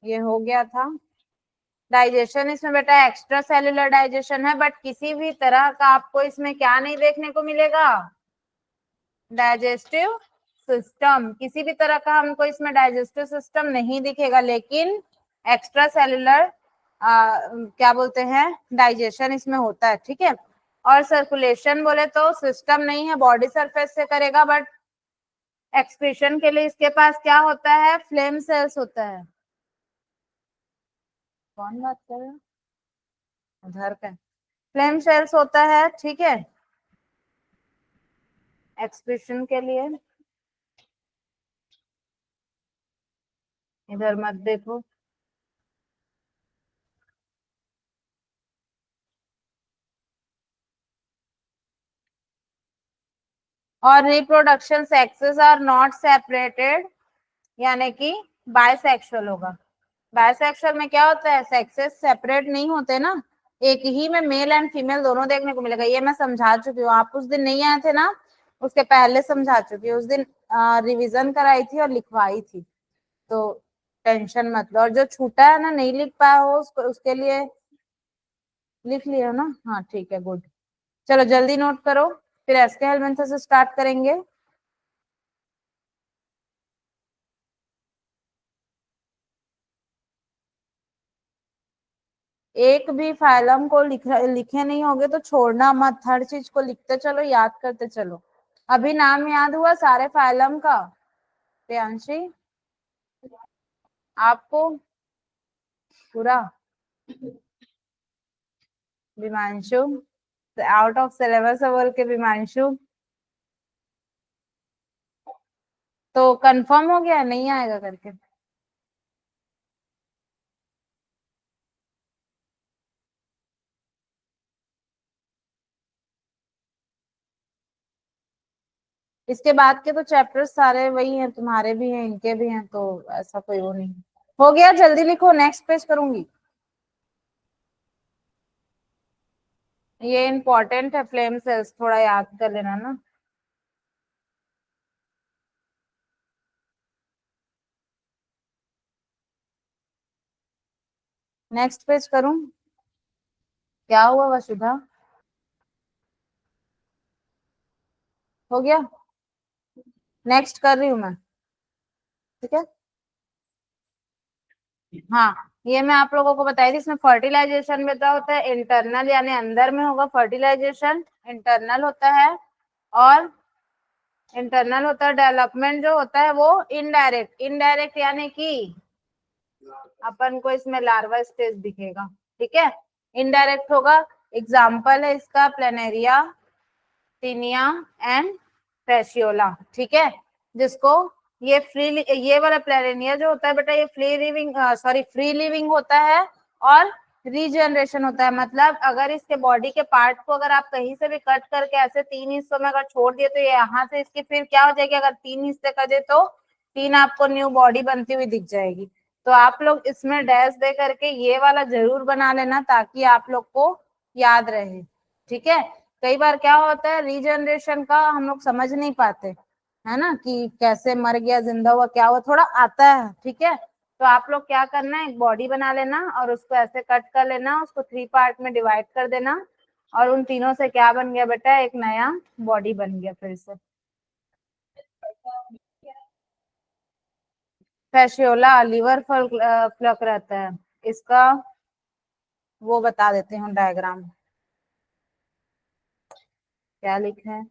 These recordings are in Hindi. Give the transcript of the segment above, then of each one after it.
ये हो गया था। डाइजेशन इसमें बेटा एक्स्ट्रा सेल्युलर डाइजेशन है, बट किसी भी तरह का आपको इसमें क्या नहीं देखने को मिलेगा, डाइजेस्टिव सिस्टम। किसी भी तरह का हमको इसमें डाइजेस्टिव सिस्टम नहीं दिखेगा, लेकिन एक्स्ट्रा सेल्युलर क्या बोलते हैं, डाइजेशन इसमें होता है। ठीक है। और सर्कुलेशन बोले तो सिस्टम नहीं है, बॉडी सरफेस से करेगा, बट एक्सक्रीशन के लिए इसके पास क्या होता है, फ्लेम सेल्स होता है। कौन बात कर रहा है उधर का, फ्लेम सेल्स होता है। ठीक है, एक्सक्रीशन के लिए। इधर मत देखो। और reproduction sexes are not separated, यानी कि बायसेक्सुअल होगा। बायसेक्सुअल में क्या होता है, सेक्सेस सेपरेट नहीं होते ना, एक ही में मेल एंड फीमेल दोनों देखने को मिलेगा। ये मैं समझा चुकी हूँ, आप उस दिन नहीं आए थे ना, उसके पहले समझा चुकी हूँ। उस दिन रिवीजन कराई थी और लिखवाई थी, तो टेंशन मत लो। और जो छूटा है ना, नहीं लिख पाया हो उसको, उसके लिए लिख लिया ना। हाँ ठीक है, गुड। चलो जल्दी नोट करो, फिर एसके हेल्मेंथ से स्टार्ट करेंगे। एक भी फाइलम को लिखे नहीं होगे तो छोड़ना मत, हर चीज को लिखते चलो, याद करते चलो। अभी नाम याद हुआ सारे फाइलम का, प्रियांशी आपको पूरा? विमांशु आउट ऑफ सिलेबस है बोल के, विमांशु तो कंफर्म हो गया नहीं आएगा करके? इसके बाद के तो चैप्टर्स सारे वही हैं, तुम्हारे भी हैं, इनके भी हैं, तो ऐसा कोई वो नहीं। हो गया, जल्दी लिखो, नेक्स्ट पेज करूंगी। ये इम्पोर्टेंट है, फ्लेम सेल्स थोड़ा याद कर लेना ना। नेक्स्ट पेज करूं? क्या हुआ वसुधा, हो गया? नेक्स्ट कर रही हूँ मैं। ठीक है। हाँ, ये मैं आप लोगों को बताई थी, इसमें फर्टिलाइजेशन में क्या होता है, इंटरनल यानी अंदर में होगा फर्टिलाइजेशन, इंटरनल होता है। और इंटरनल होता है, डेवलपमेंट जो होता है वो इनडायरेक्ट। इनडायरेक्ट यानी कि अपन को इसमें लार्वा स्टेज दिखेगा। ठीक है, इनडायरेक्ट होगा। एग्जाम्पल है इसका प्लेनेरिया, टीनिया एंड फैसियोला। ठीक है, जिसको ये फ्री, ये वाला प्लेनेरिया जो होता है बेटा, ये free living, sorry free living होता है और रीजनरेशन होता है। मतलब अगर इसके बॉडी के पार्ट को अगर आप कहीं से भी कट करके ऐसे तीन हिस्सों में अगर छोड़ दिए, तो ये यहाँ से इसकी फिर क्या हो जाएगी, अगर तीन हिस्से कर दे तो तीन आपको न्यू बॉडी बनती हुई दिख जाएगी। तो आप लोग इसमें डैश दे करके ये वाला जरूर बना लेना, ताकि आप लोग को याद रहे। ठीक है, कई बार क्या होता है, रीजनरेशन का हम लोग समझ नहीं पाते, है ना, कि कैसे मर गया, जिंदा हुआ, क्या हुआ, थोड़ा आता है। ठीक है, तो आप लोग क्या करना है, एक बॉडी बना लेना और उसको ऐसे कट कर लेना, उसको थ्री पार्ट में डिवाइड कर देना, और उन तीनों से क्या बन गया बेटा, एक नया बॉडी बन गया फिर से। फैसियोला लीवर फ्लक रहता है इसका, वो बता देते हैं डायग्राम, क्या लिखा है।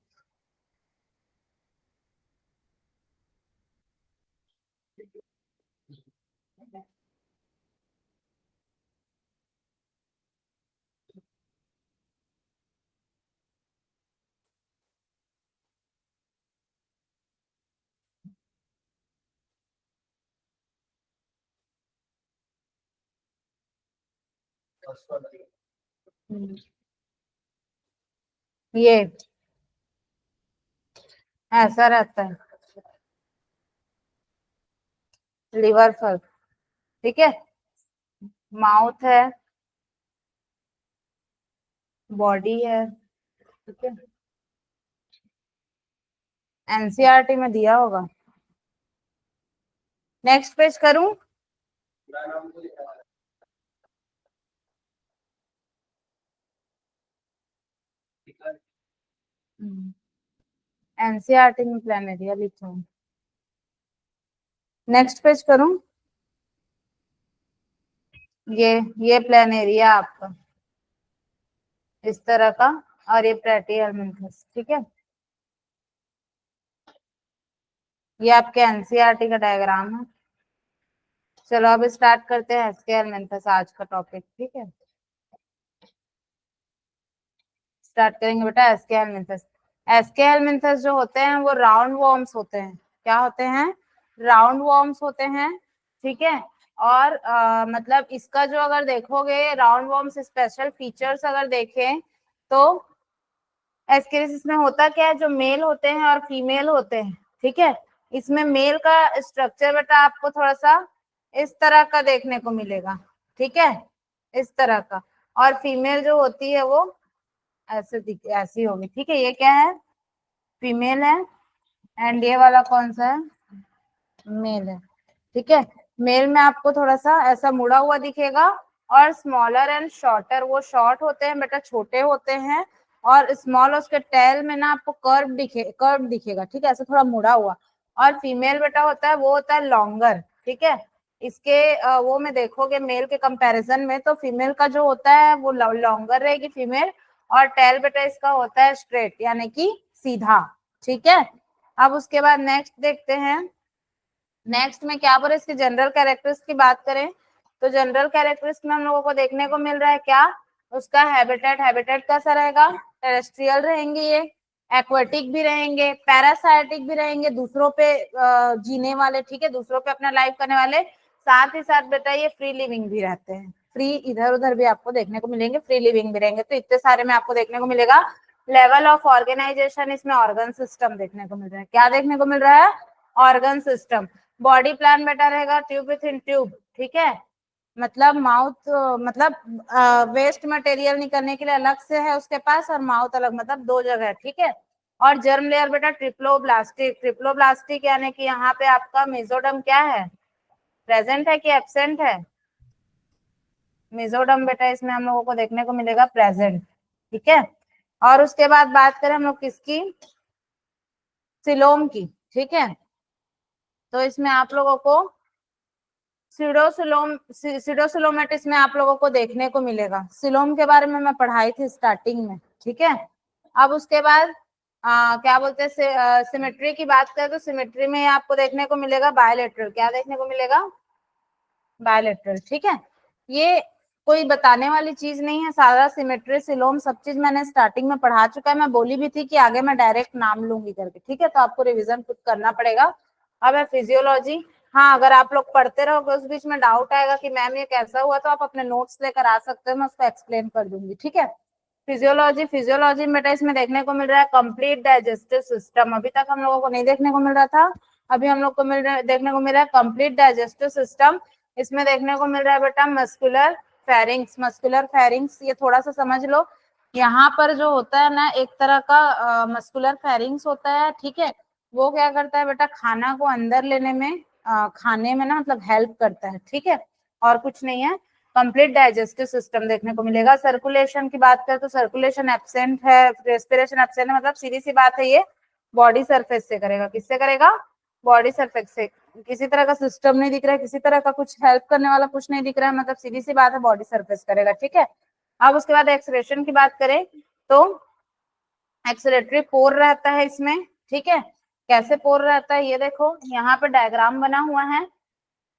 ये ऐसा रहता है लीवर फ्लक। ठीक है, माउथ है, बॉडी है। ठीक है, एनसीईआरटी में दिया होगा। नेक्स्ट पेज करूं? एनसीईआरटी में प्लान एरिया लिखा हूँ। नेक्स्ट पेज करूं? ये प्लान एरिया आपका इस तरह का, और ये प्लेटियलमेंथस, ठीक है। ये आपके एनसीईआरटी का डायग्राम है। चलो अब स्टार्ट करते हैं एस्केलमेंथस आज का टॉपिक, ठीक है। स्टार्ट करेंगे बेटा एस्केलमेंथस। एस्केलमेंथस जो होते हैं वो राउंड वॉर्म्स होते हैं। क्या होते हैं? राउंड वॉर्म्स होते हैं, ठीक है। और मतलब इसका जो अगर देखोगे राउंड वॉर्म्स स्पेशल फीचर्स अगर देखें तो एस्केरिसिस में होता क्या है, जो मेल होते हैं और फीमेल होते हैं, ठीक है। इसमें मेल का स्ट्रक्चर बेटा आपको थोड़ा सा इस तरह का देखने को मिलेगा, ठीक है, इस तरह का। और फीमेल जो होती है वो ऐसी होगी, ठीक है। ये क्या है? फीमेल है। एंड ये वाला कौन सा है? मेल है, ठीक है। मेल में आपको थोड़ा सा ऐसा मुड़ा हुआ दिखेगा, और स्मॉलर एंड शॉर्टर, वो शॉर्ट होते हैं बेटा, छोटे होते हैं। और स्मॉल उसके टेल में ना आपको कर्व दिखेगा, ठीक है, ऐसा थोड़ा मुड़ा हुआ। और फीमेल बेटा होता है वो होता है लॉन्गर, ठीक है। इसके वो में देखोगे मेल के कंपैरिजन में, तो फीमेल का जो होता है वो लॉन्गर रहेगी फीमेल, और टेल बेटा इसका होता है स्ट्रेट यानी कि सीधा, ठीक है। अब उसके बाद नेक्स्ट देखते हैं। नेक्स्ट में क्या बोल रहे, इसकी जनरल कैरेक्टरिस्टिक्स की बात करें तो जनरल कैरेक्टरिस्टिक्स में हम लोगों को देखने को मिल रहा है क्या? उसका हैबिटेट कैसा रहेगा? टेरेस्ट्रियल रहेंगे ये, एक्वेटिक भी रहेंगे, पैरासाइटिक भी रहेंगे, दूसरों पे जीने वाले, ठीक है, दूसरों पे अपना लाइफ करने वाले। साथ ही साथ बेटा ये फ्री लिविंग भी रहते हैं, फ्री इधर उधर भी आपको देखने को मिलेंगे, फ्री लिविंग भी रहेंगे। तो इतने सारे में आपको देखने को मिलेगा। लेवल ऑफ ऑर्गेनाइजेशन, इसमें ऑर्गन सिस्टम देखने को मिल रहा है। क्या देखने को मिल रहा है? Organ system. बॉडी प्लान बेटा रहेगा ट्यूब विथ इन ट्यूब, ठीक है। मतलब माउथ, मतलब वेस्ट मटेरियल निकलने के लिए अलग से है उसके पास, और माउथ अलग, मतलब दो जगह है, ठीक है। और जर्म लेयर बेटा ट्रिप्लोब्लास्टिक यानी कि यहाँ पे आपका मेसोडर्म क्या है, प्रेजेंट है कि एब्सेंट है? मेसोडर्म बेटा इसमें हम लोगों को देखने को मिलेगा प्रेजेंट, ठीक है। और उसके बाद बात करें हम लोग किसकी, सिलोम की, ठीक है। तो इसमें आप लोगों को सीडोसिलोमेटिस में आप लोगों को देखने को मिलेगा। सिलोम के बारे में मैं पढ़ाई थी स्टार्टिंग में, ठीक है। अब उसके बाद क्या बोलते हैं, सिमेट्री की बात करें तो सिमेट्री में आपको देखने को मिलेगा बायलेटरल। क्या देखने को मिलेगा? बायलेटरल, ठीक है। ये कोई बताने वाली चीज नहीं है, सारा सिमेट्री सिलोम सब चीज मैंने स्टार्टिंग में पढ़ा चुका है। मैं बोली भी थी कि आगे मैं डायरेक्ट नाम लूंगी करके, ठीक है। तो आपको रिवीजन खुद करना पड़ेगा। अब है फिजियोलॉजी। हाँ, अगर आप लोग पढ़ते रहोगे उस बीच में डाउट आएगा कि मैम ये कैसा हुआ, तो आप अपने नोट्स लेकर आ सकते हो, मैं उसको एक्सप्लेन कर दूंगी, ठीक है। फिजियोलॉजी में बेटा इसमें देखने को मिल रहा है कंप्लीट डाइजेस्टिव सिस्टम। अभी तक हम लोगों को नहीं देखने को मिल रहा था, अभी हम लोग को देखने को मिल रहा है कंप्लीट डाइजेस्टिव सिस्टम। इसमें देखने को मिल रहा है बेटा मस्कुलर फेरिंग्स, ये थोड़ा सा समझ लो। यहाँ पर जो होता है ना एक तरह का मस्कुलर फेरिंग्स होता है, ठीक है। वो क्या करता है बेटा, खाना को अंदर लेने में, खाने में ना मतलब हेल्प करता है, ठीक है, और कुछ नहीं है। कंप्लीट डाइजेस्टिव सिस्टम देखने को मिलेगा। सर्कुलेशन की बात करें तो सर्कुलेशन एब्सेंट है, रेस्पिरेशन एब्सेंट है, मतलब सीधी सी बात है ये बॉडी सरफेस से करेगा। किससे करेगा? बॉडी सरफेस से। किसी तरह का सिस्टम नहीं दिख रहा है, किसी तरह का कुछ हेल्प करने वाला कुछ नहीं दिख रहा है, मतलब सीधी सी बात है बॉडी सरफेस करेगा, ठीक है। अब उसके बाद एक्सक्रेशन की बात करें तो एक्सक्रेटरी पोर रहता है इसमें, ठीक है। कैसे पोर रहता है ये देखो, यहाँ पे डायग्राम बना हुआ है।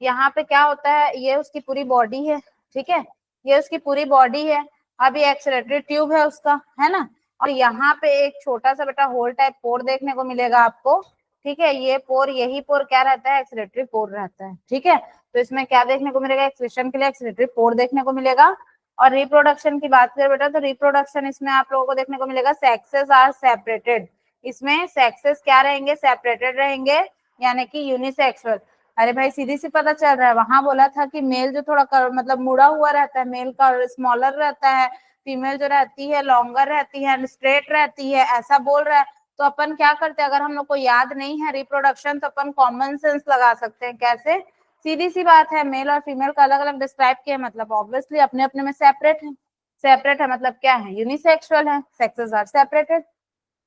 यहाँ पे क्या होता है, ये उसकी पूरी बॉडी है, ठीक है, ये उसकी पूरी बॉडी है। अब ये एक्सक्रेटरी ट्यूब है उसका, है ना। और यहाँ पे एक छोटा सा बेटा होल टाइप पोर देखने को मिलेगा आपको, ठीक है। ये पोर, यही पोर क्या रहता है, एक्सक्रेटरी पोर रहता है, ठीक है। तो इसमें क्या देखने को मिलेगा, एक्सक्रीशन के लिए एक्सक्रेटरी पोर देखने को मिलेगा। और रिप्रोडक्शन की बात करें बेटा तो रिप्रोडक्शन इसमें आप लोगों को देखने को मिलेगा सेक्सेस आर सेपरेटेड। इसमें सेक्सेस क्या रहेंगे, सेपरेटेड रहेंगे, यानी कि यूनिसेक्सुअल। अरे भाई सीधी सी पता चल रहा है, वहां बोला था कि मेल जो थोड़ा मतलब मुड़ा हुआ रहता है, मेल का स्मॉलर रहता है, फीमेल जो रहती है लॉन्गर रहती है, स्ट्रेट रहती है, ऐसा बोल रहा है। तो अपन क्या करते हैं, अगर हम लोग को याद नहीं है रिप्रोडक्शन तो अपन कॉमन सेंस लगा सकते हैं। कैसे? सीधी सी बात है, मेल और फीमेल का अलग अलग डिस्क्राइब किया, मतलब ऑब्वियसली अपने अपने में सेपरेट है। सेपरेट है मतलब क्या है, यूनिसेक्सुअल है, सेक्सेस आर सेपरेटेड,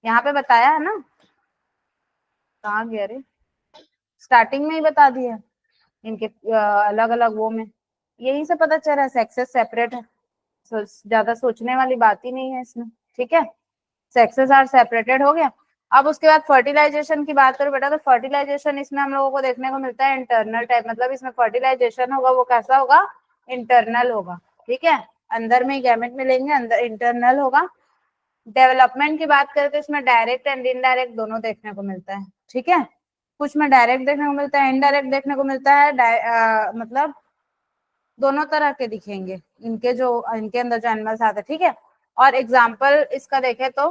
यहाँ पे बताया है ना, कहाँ गया रे, स्टार्टिंग में ही बता दिया इनके अलग अलग वो में, यही से पता चल रहा है सेक्सेस सेपरेट है, ज्यादा सोचने वाली बात ही नहीं है इसमें, ठीक है। सेक्सेस आर सेपरेटेड हो गया। अब उसके बाद फर्टिलाइजेशन की बात करूं बेटा, तो फर्टिलाइजेशन इसमें हम लोगों को देखने को मिलता है इंटरनल टाइप, मतलब इसमें फर्टिलाइजेशन होगा वो कैसा होगा, इंटरनल होगा, ठीक है, अंदर में गैमेट मिलेंगे, अंदर इंटरनल होगा। डेवलपमेंट की बात करें तो इसमें डायरेक्ट एंड इनडायरेक्ट दोनों देखने को मिलता है, ठीक है, कुछ में डायरेक्ट देखने को मिलता है, इनडायरेक्ट देखने को मिलता है, मतलब दोनों तरह के दिखेंगे इनके, जो इनके अंदर जो एनिमल्स आते हैं, ठीक है। और एग्जाम्पल इसका देखें तो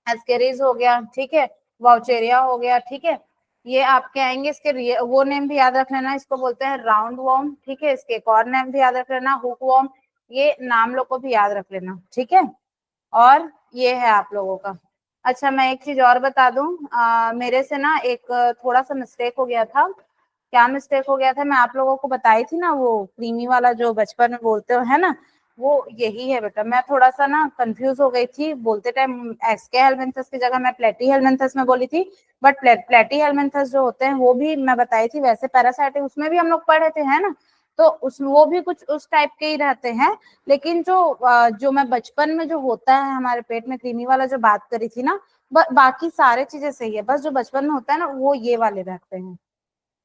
एस्केरीज हो गया, ठीक है, वाउचेरिया हो गया, ठीक है, ये आपके आएंगे, इसके वो नेम भी याद रख लेना, इसको बोलते हैं राउंड वॉर्म, ठीक है, इसके एक और नेम भी याद रख लेना, हुक वॉर्म, ये नाम लोग को भी याद रख लेना, ठीक है। और ये है आप लोगों का। अच्छा मैं एक चीज और बता दूं, मेरे से ना एक थोड़ा सा मिस्टेक हो गया था। क्या मिस्टेक हो गया था, मैं आप लोगों को बताई थी ना, वो क्रीमी वाला जो बचपन में बोलते हो है ना, वो यही है बेटा। मैं थोड़ा सा ना कंफ्यूज हो गई थी बोलते टाइम, एसके हेलमिंथस की जगह मैं प्लेटी हेलमिंथस में बोली थी, बट प्लेटी हेलमिंथस जो होते हैं वो भी मैं बताई थी, वैसे पैरासाइटिक उसमें भी हम लोग पढ़े थे, है ना, तो उस वो भी कुछ उस टाइप के ही रहते हैं। लेकिन जो मैं बचपन में जो होता है हमारे पेट में क्रीमी वाला जो बात करी थी ना, बाकी सारे चीजें सही है, बस जो बचपन में होता है ना वो ये वाले रहते हैं।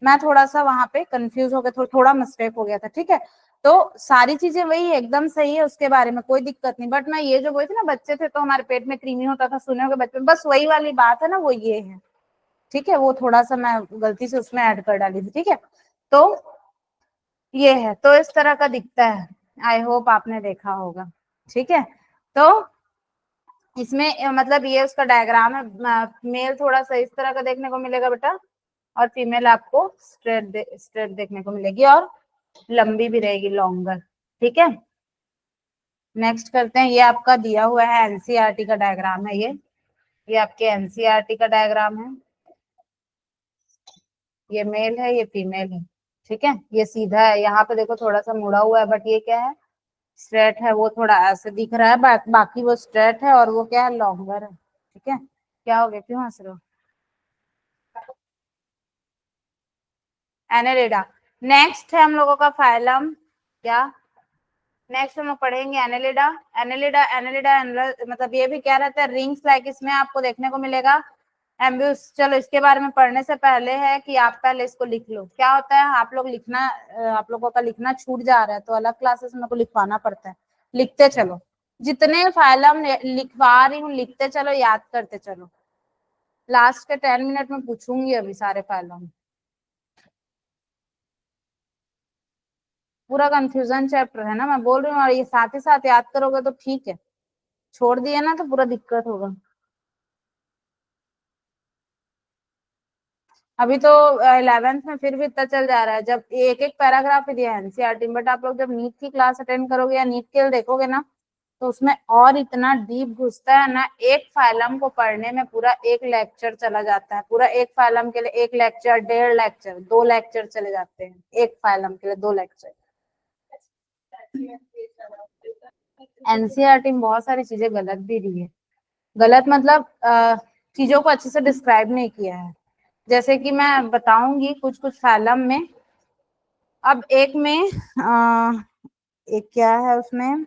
मैं थोड़ा सा वहां पे कंफ्यूज हो गया, थोड़ा मिस्टेक हो गया था, ठीक है। तो सारी चीजें वही एकदम सही है, उसके बारे में कोई दिक्कत नहीं, बट मैं ये जो बोली थी ना, बच्चे थे तो हमारे पेट में क्रीमी होता था, सुने होगे बचपन, बस वही वाली बात है ना, वो ये है, ठीक है, वो थोड़ा सा मैं गलती से उसमें ऐड कर डाली थी, ठीक है। तो ये है, तो इस तरह का दिखता है, आई होप आपने देखा होगा, ठीक है। तो इसमें मतलब ये उसका डायग्राम है, मेल थोड़ा सा इस तरह का देखने को मिलेगा बेटा, और फीमेल आपको स्ट्रेट देखने को मिलेगी, और लंबी भी रहेगी, लॉन्गर, ठीक है। नेक्स्ट करते हैं, ये आपका दिया हुआ है एनसीईआरटी का डायग्राम है, ये आपके एनसीईआरटी का डायग्राम है, ये मेल है, ये फीमेल है, ठीक है, ये सीधा है, यहाँ पे देखो थोड़ा सा मुड़ा हुआ है, बट ये क्या है, स्ट्रेट है, वो थोड़ा ऐसे दिख रहा है, बाकी वो स्ट्रेट है, और वो क्या है, लॉन्गर है, ठीक है। क्या हो गया, क्यों हंस रहे हो, एनेलिडा। नेक्स्ट है हम लोगों का फाइलम, क्या, नेक्स्ट हम लोग पढ़ेंगे एनेलिडा। एनेलिडा एनेलिडा मतलब ये भी क्या रहता है, रिंग्स लाइक, इसमें आपको देखने को मिलेगा एम्ब्यूस। चलो इसके बारे में पढ़ने से पहले है कि आप पहले इसको लिख लो, क्या होता है, आप लोग लिखना, आप लोगों का लिखना छूट जा रहा है, तो अलग क्लासेस में को लिखवाना पड़ता है, लिखते चलो, जितने फाइलम लिखवा रही हूँ लिखते चलो, याद करते चलो, लास्ट के 10 मिनट में पूछूंगी अभी सारे फाइलम, पूरा कंफ्यूजन चैप्टर है ना, मैं बोल रही हूँ, और ये साथ ही साथ याद करोगे तो ठीक है, छोड़ दिया ना तो पूरा दिक्कत होगा। अभी तो 11th में फिर भी इतना चल जा रहा है, जब एक एक पैराग्राफ ही दिया है एनसीईआरटी, बट आप लोग जब नीट की क्लास अटेंड करोगे या नीट के देखोगे ना, तो उसमें और इतना डीप घुसता है ना, एक फाइलम को पढ़ने में पूरा एक लेक्चर चला जाता है, पूरा एक फाइलम के लिए एक लेक्चर, 1.5 लेक्चर, 2 लेक्चर चले जाते हैं, एक फाइलम के लिए 2 लेक्चर। एनसीईआरटी में बहुत सारी चीजें गलत भी दी है, गलत मतलब चीजों को अच्छे से डिस्क्राइब नहीं किया है, जैसे कि मैं बताऊंगी कुछ कुछ फैलम में। अब एक में एक क्या है उसमें,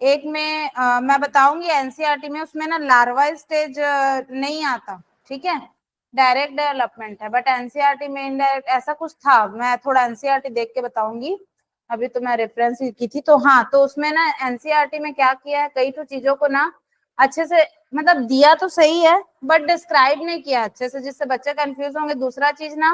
एक में मैं बताऊंगी एनसीईआरटी में, उसमें ना लार्वा स्टेज नहीं आता, ठीक है, डायरेक्ट डेवलपमेंट है, बट एनसीईआरटी में इनडायरेक्ट ऐसा कुछ था, मैं थोड़ा एनसीईआरटी देख के बताऊंगी, अभी तो मैं रेफरेंस की थी, तो हाँ, तो उसमें ना एनसीईआरटी में क्या किया है, कई तो चीजों को ना अच्छे से, मतलब दिया तो सही है बट डिस्क्राइब नहीं किया अच्छे से, जिससे बच्चे कंफ्यूज होंगे, दूसरा चीज ना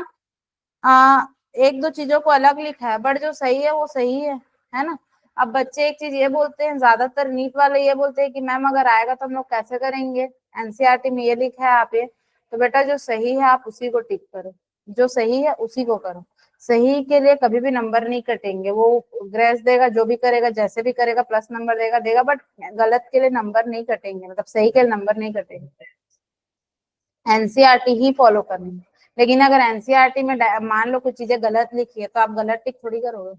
एक दो चीजों को अलग लिखा है, बट जो सही है वो सही है ना। अब बच्चे एक चीज ये बोलते हैं, ज्यादातर नीट वाले ये बोलते हैं कि मैम अगर आएगा तो हम लोग कैसे करेंगे, एनसीईआरटी में ये लिखा है आप ये, तो बेटा जो सही है आप उसी को टिक करो, जो सही है उसी को करो, सही के लिए कभी भी नंबर नहीं कटेंगे, वो ग्रेस देगा, जो भी करेगा जैसे भी करेगा प्लस नंबर देगा देगा, बट गलत के लिए नंबर नहीं कटेंगे, मतलब सही के लिए नंबर नहीं कटेंगे, एनसीईआरटी ही फॉलो करनी है। लेकिन अगर एनसीईआरटी में मान लो कुछ चीजें गलत लिखी है तो आप गलत टिक थोड़ी करोगे,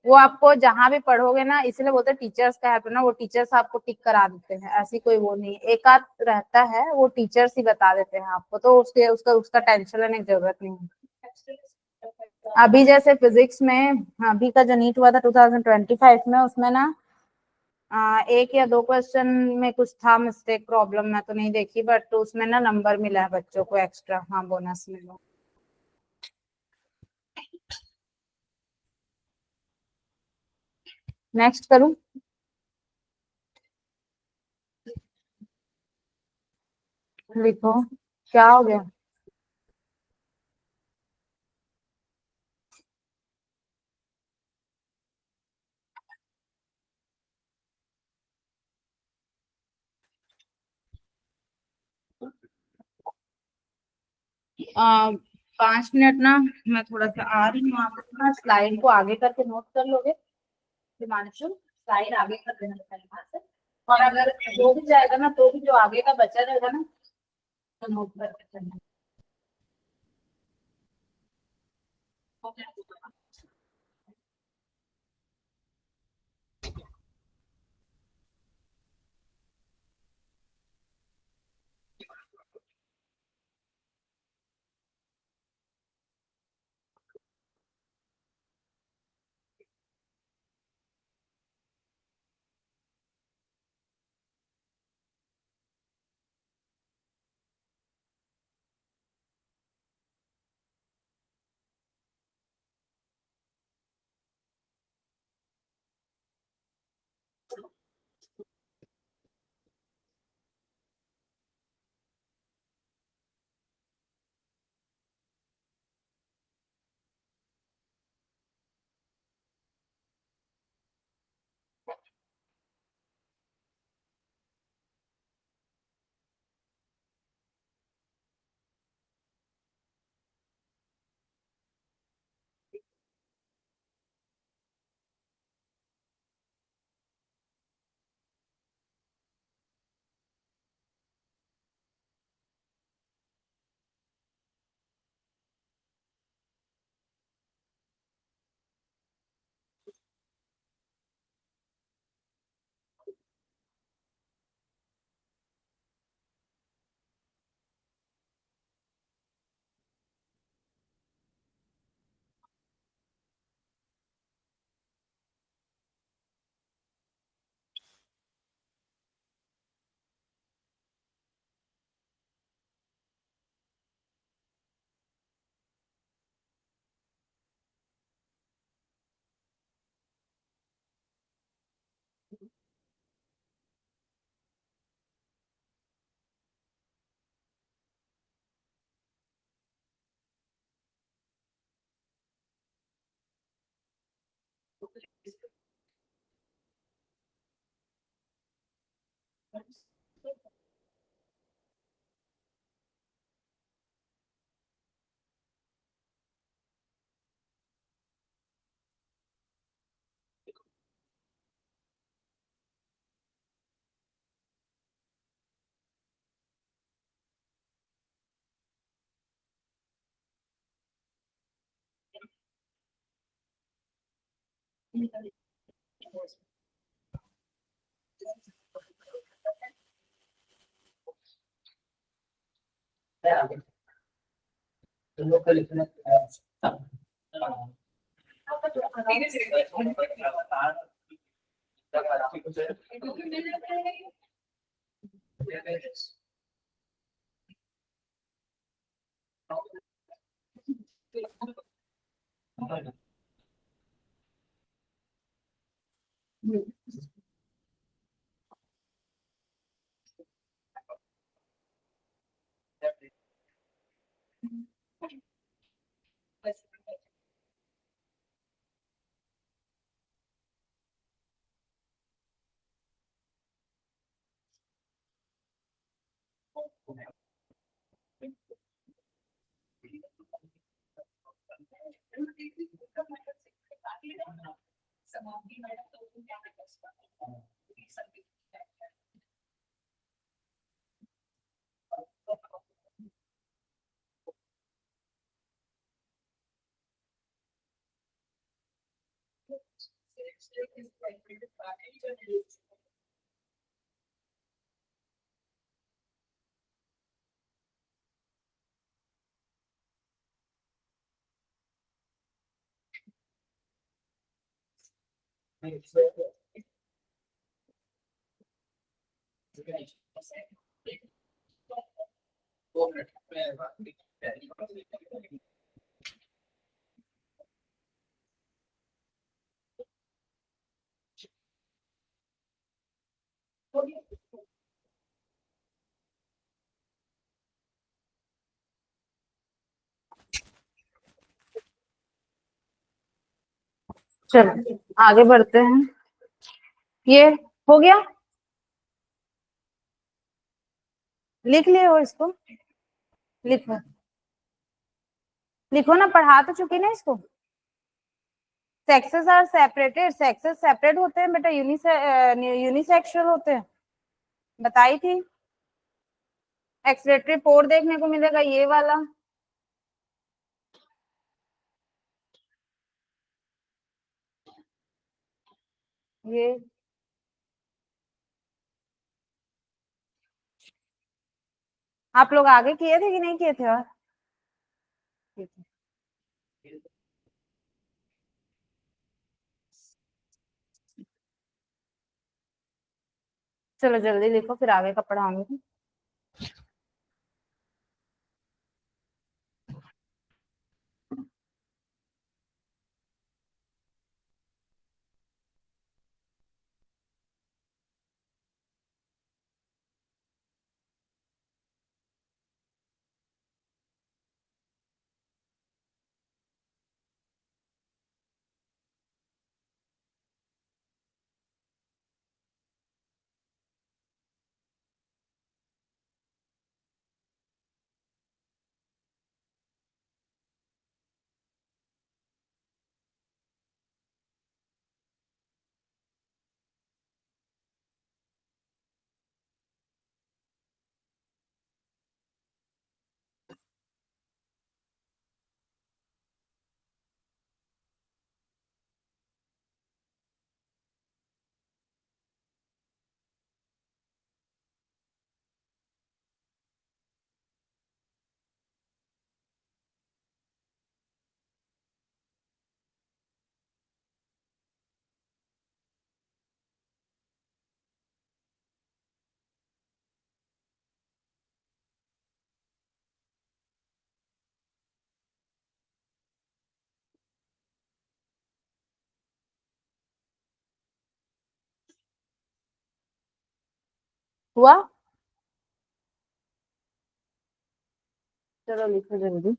वो आपको जहां भी पढ़ोगे ना, इसलिए बोलते टीचर्स का हेल्प ना, वो टीचर्स आपको टिक करा देते हैं, ऐसी कोई वो नहीं, एक आध रहता है वो टीचर्स ही बता देते हैं आपको, तो उसके उसका उसका टेंशन लेने की जरूरत नहीं है। अभी जैसे फिजिक्स में अभी का जो नीट हुआ था 2025 में, उसमें ना एक या दो क्वेश्चन में कुछ था मिस्टेक प्रॉब्लम, मैं तो नहीं देखी, बट तो उसमें ना नंबर मिला है बच्चों को एक्स्ट्रा, हाँ बोनस मिला। नेक्स्ट करूं? लिखो, क्या हो गया? आ, 5 मिनट ना, मैं थोड़ा सा आ रही हूँ, आप अपना स्लाइड को आगे करके नोट कर लोगे हिमांशु, स्लाइड आगे कर देना यहाँ से, और अगर हो भी जाएगा ना तो भी जो आगे का बचा रहेगा ना तो नोट करके चलना। चलो आगे बढ़ते हैं। ये हो गया, लिख लिए हो इसको, लिखो लिखो ना, पढ़ा तो चुकी ना इसको। Sexes are separated, sexes separate होते हैं बेटा, यूनिसेक्सुअल होते हैं, बताई थी। एक्सक्रेटरी पोर देखने को मिलेगा ये वाला, ये आप लोग आगे किए थे कि नहीं किए थे? और चलो जल्दी लिखो, फिर आगे का पढ़ाऊंगी। हुआ? चलो लिखो जल्दी।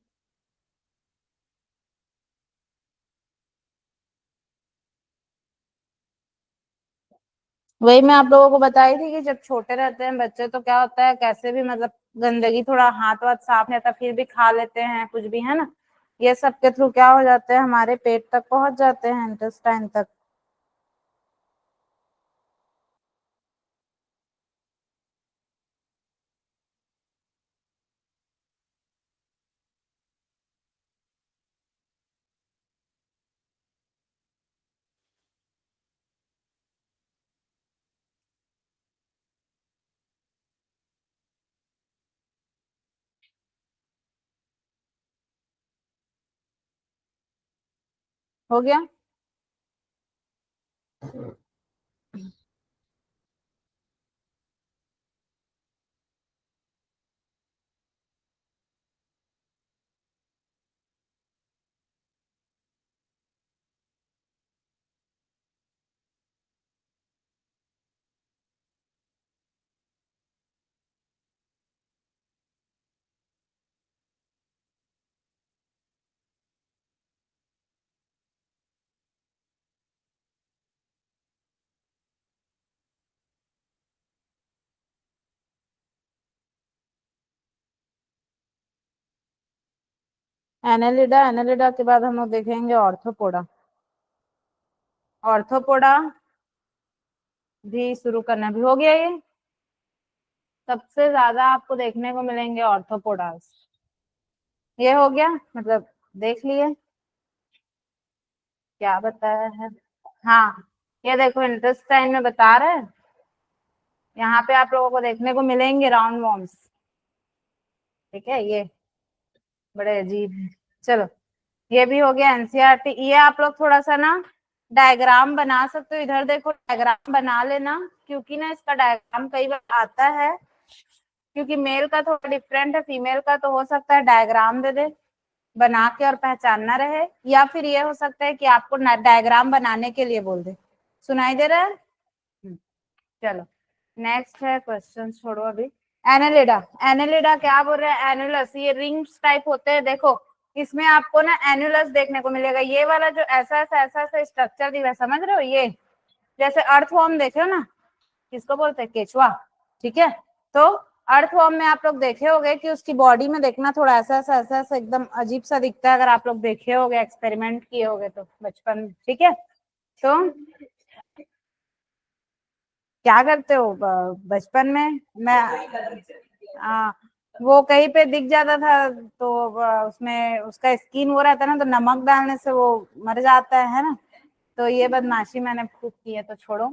वही मैं आप लोगों को बताई थी कि जब छोटे रहते हैं बच्चे तो क्या होता है, कैसे भी मतलब गंदगी, थोड़ा हाथ वाथ साफ नहीं आता फिर भी खा लेते हैं कुछ भी, है ना। ये सब के थ्रू क्या हो जाते हैं, हमारे पेट तक पहुंच जाते हैं, इंटेस्टाइन तक। हो गया? एनालिडा, एनालिडा के बाद हम लोग देखेंगे ऑर्थोपोडा। ऑर्थोपोडा भी शुरू करना भी हो गया ये। सबसे ज्यादा आपको देखने को मिलेंगे ऑर्थोपोडास। ये हो गया, मतलब देख लिए क्या बताया है। हाँ, ये देखो इंटेस्टाइन में बता रहे हैं, यहाँ पे आप लोगों को देखने को मिलेंगे राउंड वॉर्म्स। ठीक है, ये बड़े अजीब है। चलो, ये भी हो गया एनसीईआरटी। ये आप लोग थोड़ा सा ना डायग्राम बना सकते हो, इधर देखो डायग्राम बना लेना, क्योंकि ना इसका डायग्राम कई बार आता है, क्योंकि मेल का थोड़ा डिफरेंट है, फीमेल का तो हो सकता है डायग्राम दे दे बना के और पहचानना रहे, या फिर ये हो सकता है कि आपको डायग्राम बनाने के लिए बोल दे। सुनाई दे रहा है? चलो, नेक्स्ट है क्वेश्चन, छोड़ो अभी। एनेलिडा, एनेलिडा क्या बोल रहे हैं? एनुलस, ये रिंग्स टाइप होते हैं, देखो इसमें आपको ना एनुलस देखने को मिलेगा। ये वाला जो ऐसा स्ट्रक्चर दिया है, समझ रहे हो? ये जैसे अर्थवॉर्म देखे हो ना, किसको बोलते हैं? केचुआ। ठीक है, तो अर्थवॉर्म में आप लोग देखे होंगे कि उसकी बॉडी में देखना थोड़ा ऐसा एकदम अजीब सा दिखता है, अगर आप लोग देखे होंगे, एक्सपेरिमेंट किए होंगे तो बचपन में। ठीक है, तो क्या करते हो बचपन में? मैं आ, वो कहीं पे दिख जाता था तो उसमें उसका स्किन वो रहता है ना, तो नमक डालने से वो मर जाता है ना। तो ये बदमाशी मैंने खूब की है, तो छोड़ो।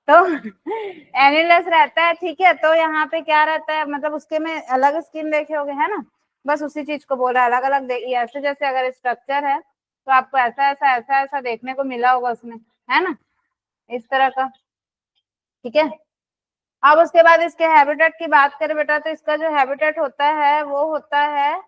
तो एनिलस रहता है, ठीक है। तो यहाँ पे क्या रहता है, मतलब उसके में अलग स्किन देखे होगे, है ना? बस उसी चीज को बोला, अलग अलग ऐसे जैसे अगर स्ट्रक्चर है तो आपको ऐसा देखने को मिला होगा उसमें, है ना? इस तरह का। ठीक है, अब उसके बाद इसके हैबिटेट की बात करें बेटा, तो इसका जो हैबिटेट होता है वो होता है,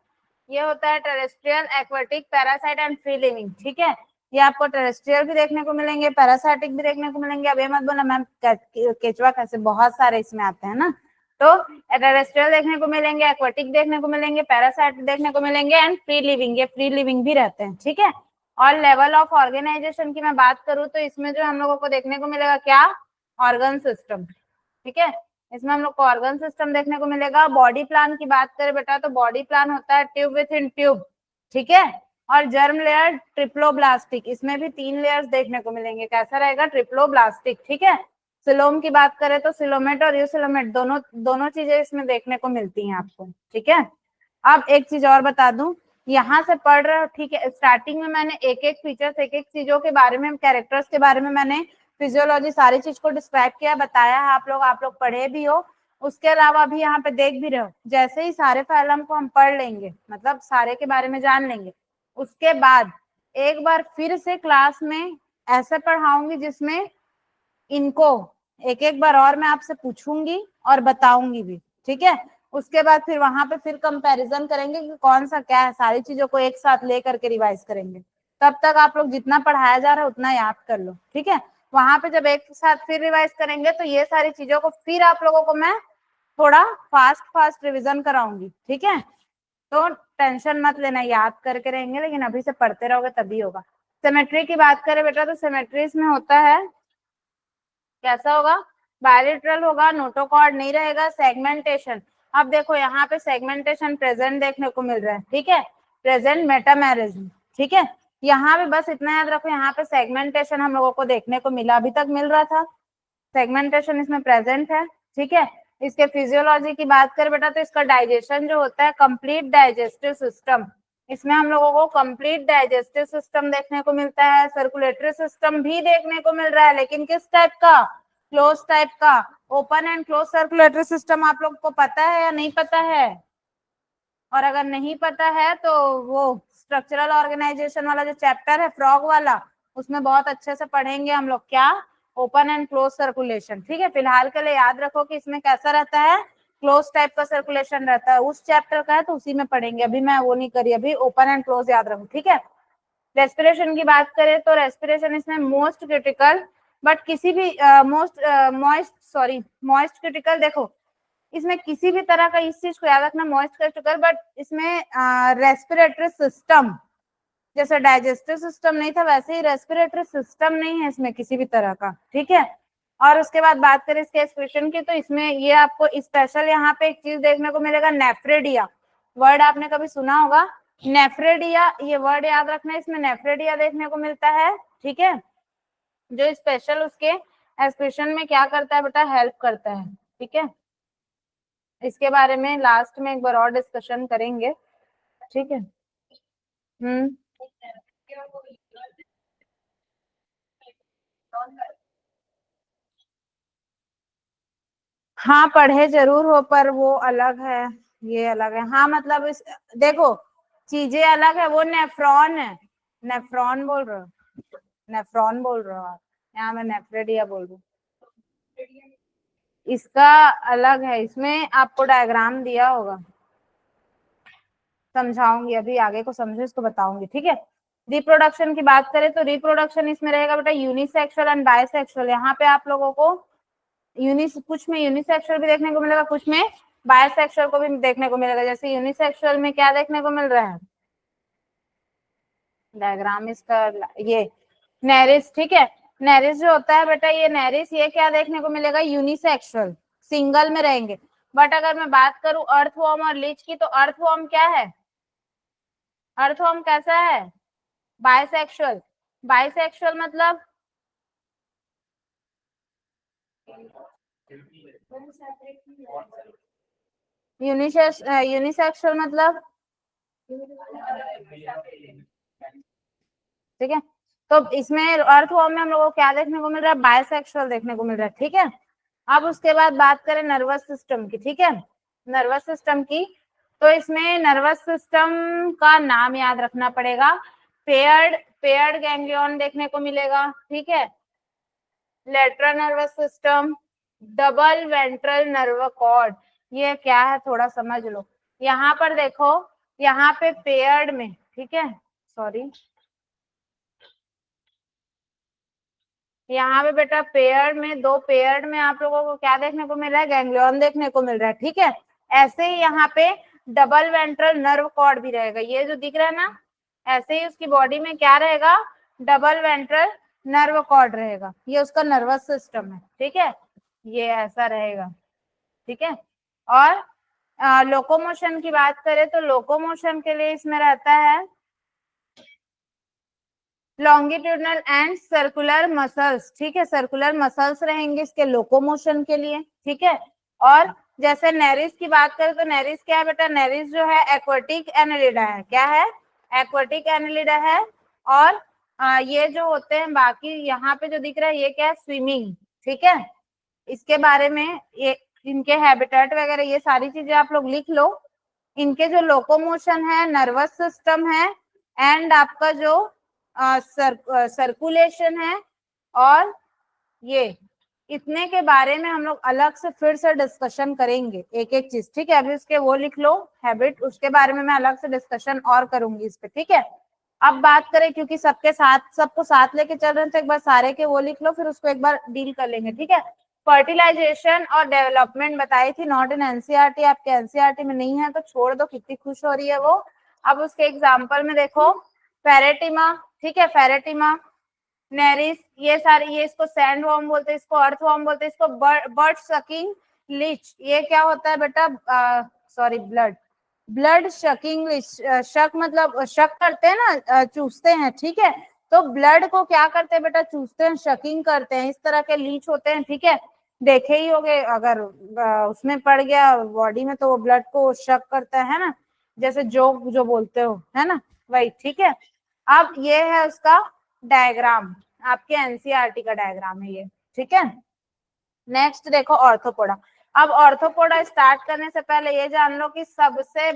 ये होता है terrestrial, aquatic, parasite and free living. ठीक है, ये आपको टेरेस्ट्रियल भी देखने को मिलेंगे, पैरासाइटिक भी देखने को मिलेंगे। अब ये मत बोला मैम केचुआ कैसे, बहुत सारे इसमें आते हैं ना। तो टेरेस्ट्रियल देखने को मिलेंगे, एक्वाटिक देखने को मिलेंगे, पैरासाइट देखने को मिलेंगे एंड फ्री लिविंग, ये फ्री लिविंग भी रहते हैं। ठीक है, और लेवल ऑफ ऑर्गेनाइजेशन की मैं बात करूं तो इसमें जो हम लोगों को देखने को मिलेगा क्या, ऑर्गन सिस्टम। ठीक है, इसमें हम लोग को ऑर्गन सिस्टम देखने को मिलेगा। बॉडी प्लान की बात करें बेटा, तो बॉडी प्लान होता है ट्यूब विथ इन ट्यूब। ठीक है, और जर्म लेयर ट्रिप्लोब्लास्टिक, इसमें भी 3 लेयर्स देखने को मिलेंगे। कैसा रहेगा? ट्रिप्लोब्लास्टिक। ठीक है, सिलोम की बात करें तो सिलोमेट और यूसिलोमेट दोनों दोनों चीजें इसमें देखने को मिलती हैं आपको। ठीक है, अब एक चीज और बता दूं, यहाँ से पढ़ रहे हो, ठीक है, स्टार्टिंग में मैंने एक एक फीचर्स, एक एक चीजों के बारे में, कैरेक्टर्स के बारे में मैंने फिजियोलॉजी सारी चीज को डिस्क्राइब किया, बताया है। आप लोग पढ़े भी हो। उसके अलावा भी यहाँ पे देख भी रहे हो, जैसे ही सारे फाइलम को हम पढ़ लेंगे, मतलब सारे के बारे में जान लेंगे, उसके बाद एक बार फिर से क्लास में ऐसे पढ़ाऊंगी जिसमें इनको एक एक बार और मैं आपसे पूछूंगी और बताऊंगी भी। ठीक है, उसके बाद फिर वहां पे फिर कंपैरिजन करेंगे कि कौन सा क्या है, सारी चीजों को एक साथ लेकर के रिवाइज करेंगे। तब तक आप लोग जितना पढ़ाया जा रहा है उतना याद कर लो। ठीक है, वहां पे जब एक साथ फिर रिवाइज करेंगे तो ये सारी चीजों को फिर आप लोगों को मैं थोड़ा फास्ट फास्ट रिविजन कराऊंगी। ठीक है, तो टेंशन मत लेना, याद करके रहेंगे, लेकिन अभी से पढ़ते रहोगे तभी होगा। सिमेट्री की बात करें बेटा, तो सिमेट्रीज में होता है, कैसा होगा? बायलेटरल होगा, नोटोकॉर्ड नहीं रहेगा, सेगमेंटेशन। अब देखो यहाँ पे सेगमेंटेशन प्रेजेंट देखने को मिल रहा है। ठीक है, प्रेजेंट मेटामेरिज्म। ठीक है, यहाँ पे बस इतना याद रखो, यहाँ पे सेगमेंटेशन हम लोगों को देखने को मिला, अभी तक मिल रहा था। सेगमेंटेशन इसमें प्रेजेंट है। ठीक है, इसके फिजियोलॉजी की बात करें बेटा, तो इसका डाइजेशन जो होता है, कंप्लीट डाइजेस्टिव सिस्टम, इसमें हम लोगों को कंप्लीट डाइजेस्टिव सिस्टम देखने को मिलता है। सर्कुलेटरी सिस्टम भी देखने को मिल रहा है, लेकिन किस टाइप का? क्लोज टाइप का। Open and close circulatory system आप लोग को पता है या नहीं पता है? और अगर नहीं पता है तो वो स्ट्रक्चरल ऑर्गेनाइजेशन वाला जो चैप्टर है फ्रॉग वाला, उसमें बहुत अच्छे से पढ़ेंगे हम लोग क्या, ओपन एंड क्लोज सर्कुलेशन। ठीक है, फिलहाल के लिए याद रखो कि इसमें कैसा रहता है, क्लोज टाइप का सर्कुलेशन रहता है। उस चैप्टर का है तो उसी में पढ़ेंगे, अभी मैं वो नहीं करी, अभी ओपन एंड क्लोज याद रखो। ठीक है, रेस्पिरेशन की बात करें तो रेस्पिरेशन इसमें मोस्ट क्रिटिकल, बट किसी भी मॉइस्ट क्रिटिकल, देखो इसमें किसी भी तरह का, इस चीज को याद रखना, मॉइस्ट क्रिटिकल, बट इसमें रेस्पिरेटरी सिस्टम, जैसे डाइजेस्टिव सिस्टम नहीं था वैसे ही रेस्पिरेटरी सिस्टम नहीं है इसमें किसी भी तरह का। ठीक है, और उसके बाद बात करें इसके एक्सप्रेशन की, तो इसमें ये आपको स्पेशल यहाँ पे एक चीज देखने को मिलेगा, नेफ्रेडिया। वर्ड आपने कभी सुना होगा, नेफ्रेडिया, ये वर्ड याद रखना है, इसमें नेफ्रेडिया देखने को मिलता है। ठीक है, जो स्पेशल उसके एक्सप्रेशन में क्या करता है बेटा, हेल्प करता है। ठीक है, इसके बारे में लास्ट में एक बार और डिस्कशन करेंगे। ठीक है, हम्म, हाँ पढ़े जरूर हो, पर वो अलग है, ये अलग है। हाँ मतलब इस, देखो चीजें अलग है, वो नेफ्रॉन है, नेफ्रॉन बोल रहे हो, नेफ्रॉन बोल रहे हो आप, यहाँ मैं नेफ्रेडिया बोल रही हूँ। इसका अलग है, इसमें आपको डायग्राम दिया होगा, समझाऊंगी, अभी आगे को समझो इसको बताऊंगी, ठीक है। रिप्रोडक्शन की बात करें तो रिप्रोडक्शन इसमें रहेगा बेटा यूनिसेक्सुअल एंड बायसेक्सुअल। यहाँ पे आप लोगों को कुछ में यूनिसेक्सुअल भी देखने को मिलेगा, कुछ में बायसेक्सुअल को भी देखने को मिलेगा। जैसे यूनिसेक्सुअल में क्या देखने को मिल रहा है, डायग्राम इसका ये नेरिस, ठीक है। नेरिस जो होता है बेटा, ये नेरिस, ये क्या देखने को मिलेगा, यूनिसेक्सुअल, सिंगल में रहेंगे। बट अगर मैं बात करूं अर्थवर्म और लीच की, तो अर्थवर्म क्या है, अर्थवर्म कैसा है, बायसेक्सुअल। बायसेक्सुअल मतलब यूनिसेक्सुअल मतलब, ठीक है। तो इसमें अर्थवर्म में हम लोगों को क्या देखने को मिल रहा है, बायसेक्सुअल देखने को मिल रहा है, ठीक है। अब उसके बाद बात करें नर्वस सिस्टम की, ठीक है, नर्वस सिस्टम की, तो इसमें नर्वस सिस्टम का नाम याद रखना पड़ेगा। पेयर्ड पेयर्ड गैंग्लियन देखने को मिलेगा, ठीक है, lateral nervous system, double ventral nerve cord, ये क्या है थोड़ा समझ लो। यहाँ पर देखो, यहाँ पे पेयर्ड में, ठीक है, सॉरी, यहाँ पे बेटा पेयर में, दो पेयर में आप लोगों को क्या देखने को मिल रहा है, गैंग्लियन देखने को मिल रहा है, ठीक है। ऐसे ही यहाँ पे डबल वेंट्रल नर्व कॉर्ड भी रहेगा, ये जो दिख रहा है ना, ऐसे ही उसकी बॉडी में क्या रहेगा, डबल वेंट्रल नर्व कॉर्ड रहेगा, ये उसका नर्वस सिस्टम है, ठीक है, ये ऐसा रहेगा, ठीक है। और लोकोमोशन की बात करें तो लोकोमोशन के लिए इसमें रहता है लॉन्गिट्यूडनल एंड सर्कुलर मसल्स, ठीक है, सर्कुलर मसल्स रहेंगे इसके लोकोमोशन के लिए, ठीक है। और जैसे नेरिस की बात करें तो नेरिस क्या है बेटा, नेरिस जो है एक्वाटिक एनेलिडा है, क्या है, एक्वाटिक एनेलिडा है। और ये जो होते हैं बाकी यहाँ पे जो दिख रहा है, ये क्या है, स्विमिंग, ठीक है। इसके बारे में ये इनके हैबिटेट वगैरह ये सारी चीजें आप लोग लिख लो। इनके जो लोकोमोशन है, नर्वस सिस्टम है, एंड आपका जो सर्कुलेशन है, और ये इतने के बारे में हम लोग अलग से फिर से डिस्कशन करेंगे, एक एक चीज, ठीक है। अभी उसके वो लिख लो हैबिट, उसके बारे में मैं अलग से डिस्कशन और करूंगी इस पे, ठीक है। अब बात करें, क्योंकि सबके साथ सबको साथ लेके चल रहे हैं, तो एक बार सारे के वो लिख लो, फिर उसको एक बार डील कर लेंगे, ठीक है। फर्टिलाइजेशन और डेवलपमेंट बताई थी, नॉट इन एनसीईआरटी, आपके एनसीईआरटी में नहीं है तो छोड़ दो, कितनी खुश हो रही है वो। अब उसके एग्जाम्पल में देखो, फेरेटिमा, ठीक है, फेरेटिमा, नेरिस, ये सारे, ये इसको सैंड वॉर्म बोलते हैं, इसको अर्थ वॉर्म बोलते हैं, इसको बर्ड सकिंग लीच, ये क्या होता है बेटा, सॉरी ब्लड, ब्लड शकिंग लीच, शक मतलब शक करते हैं ना, चूसते हैं, ठीक है। तो ब्लड को क्या करते हैं बेटा, चूसते हैं, शकिंग करते हैं, इस तरह के लीच होते हैं, ठीक है। देखे ही होंगे, अगर उसमें पड़ गया बॉडी में तो वो ब्लड को शक करता है ना, जैसे जोक जो बोलते हो, है ना, वही, ठीक है। अब ये है उसका डायग्राम, आपके एनसीईआरटी का डायग्राम है ये, ठीक है। नेक्स्ट देखो ऑर्थोपोडा। अब ऑर्थोपोडा स्टार्ट करने से पहले ये जान लो कि सबसे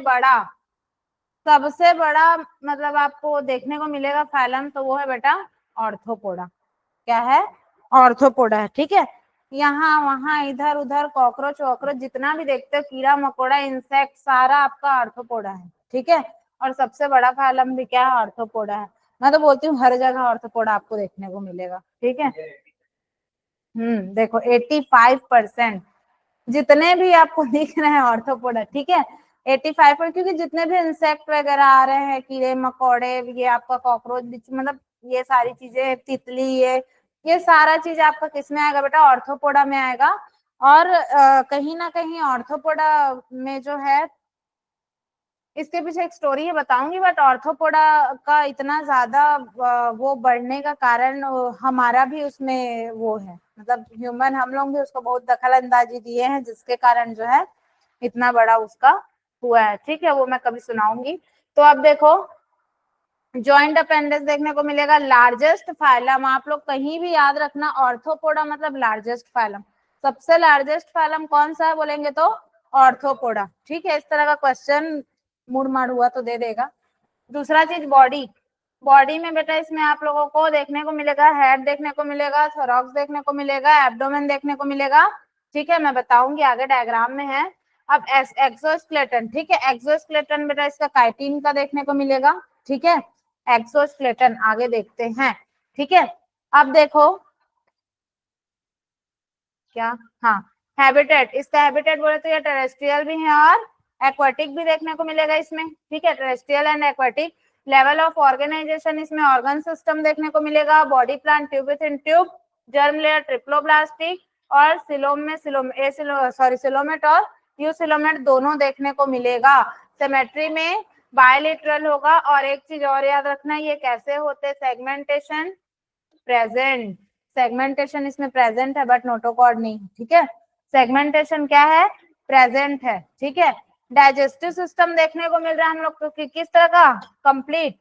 बड़ा मतलब आपको देखने को मिलेगा फाइलम, तो वो है बेटा ऑर्थोपोडा, क्या है, ऑर्थोपोडा है, ठीक है। यहाँ वहां इधर उधर कॉकरोच वॉकरोच जितना भी देखते हो, कीड़ा मकोड़ा इंसेक्ट, सारा आपका आर्थोपोडा है, ठीक है। और सबसे बड़ा फाइलम भी क्या है, आर्थोपोडा है। मैं तो बोलती हूँ हर जगह आर्थोपोडा आपको देखने को मिलेगा, ठीक है। देखो 85% जितने भी आपको दिख रहे हैं ऑर्थोपोडा, ठीक है, 85%, क्योंकि जितने भी इंसेक्ट वगैरह आ रहे हैं, कीड़े मकोड़े, ये आपका कॉकरोच, मतलब ये सारी चीजें, तितली, ये सारा चीज आपका किस में आएगा बेटा, ऑर्थोपोडा में आएगा। और कहीं ना कहीं ऑर्थोपोडा में जो है, इसके पीछे एक स्टोरी है, बताऊंगी, बट ऑर्थोपोडा का इतना ज्यादा वो बढ़ने का कारण हमारा भी उसमें वो है, मतलब ह्यूमन, हम लोग भी उसको बहुत दखल अंदाजी दिए हैं, जिसके कारण जो है इतना बड़ा उसका हुआ है, ठीक है, वो मैं कभी सुनाऊंगी। तो अब देखो, जॉइंट अपेंडिक्स देखने को मिलेगा, लार्जेस्ट फाइलम, आप लोग कहीं भी याद रखना, ऑर्थोपोडा मतलब लार्जेस्ट फाइलम। सबसे लार्जेस्ट फाइलम कौन सा है बोलेंगे तो ऑर्थोपोडा। ठीक है, इस तरह का क्वेश्चन मुड़ माड़ हुआ तो दे देगा। दूसरा चीज बॉडी, बॉडी में बेटा इसमें आप लोगों को देखने को मिलेगा हेड देखने को मिलेगा, थोरैक्स देखने को मिलेगा, एब्डोमेन देखने को मिलेगा। ठीक है, मैं बताऊंगी आगे डायग्राम में है। अब एक्सोस्केलेटन, ठीक है, एक्सोस्केलेटन बेटा इसका काइटिन का देखने को मिलेगा। ठीक है, एक्सोस्केलेटन आगे देखते हैं। ठीक है, अब देखो क्या, हाँ हैबिटेट, इसका हैबिटेट बोले तो ये टेरेस्ट्रियल भी है और एक्वाटिक भी देखने को मिलेगा इसमें। ठीक है, terrestrial and aquatic. Level of organisation, इसमें ऑर्गन सिस्टम देखने को मिलेगा, body plan, tube within tube, germ layer triploblastic और सिलोम में सिलोमेट और यूसिलोमेट दोनों देखने को मिलेगा। सिमेट्री में बायलिटरल होगा। और एक चीज और याद रखना, ये कैसे होते, सेगमेंटेशन प्रेजेंट, सेगमेंटेशन इसमें प्रेजेंट है बट नोटोकॉर्ड नहीं। ठीक है, सेगमेंटेशन क्या है, प्रेजेंट है। ठीक है, डाइजेस्टिव सिस्टम देखने को मिल रहा है हम लोग को किस तरह का, कंप्लीट,